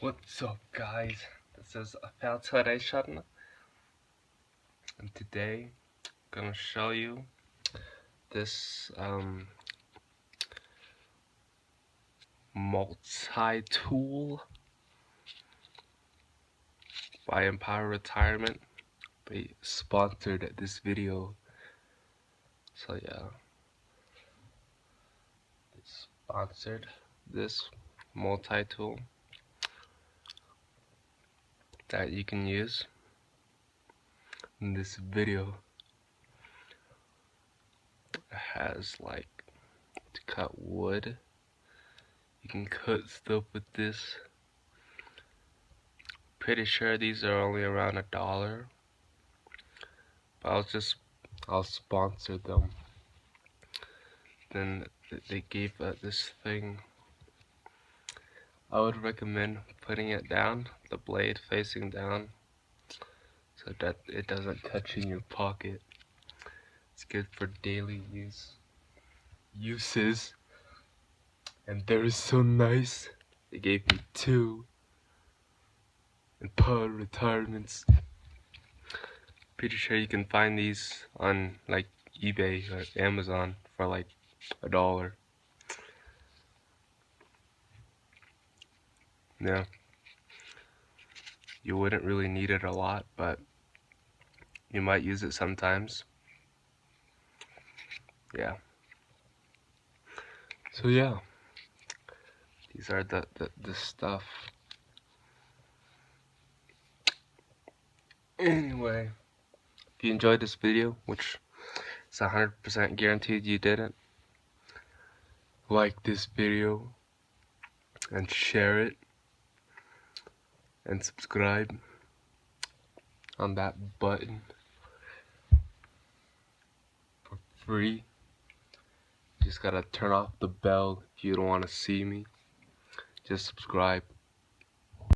What's up, guys? This is Felteration, and today I'm gonna show you this multi-tool by Empire Retirement. They sponsored this video, so yeah, they sponsored this multi-tool that you can use in this video. It has like to cut wood. You can cut stuff with this. Pretty sure these are only around $1, but I'll sponsor them. Then they gave this thing. I would recommend putting it down, the blade facing down, so that it doesn't touch in your pocket. It's good for daily uses, and they're so nice. They gave me 2 Empire Retirements. Pretty sure you can find these on like eBay or Amazon for like $1. Yeah, you wouldn't really need it a lot, but you might use it sometimes. Yeah. So yeah, these are the stuff. Anyway, if you enjoyed this video, which is 100% guaranteed you didn't, like this video and share it and subscribe on that button for free. Just gotta turn off the bell if you don't want to see me. Just subscribe.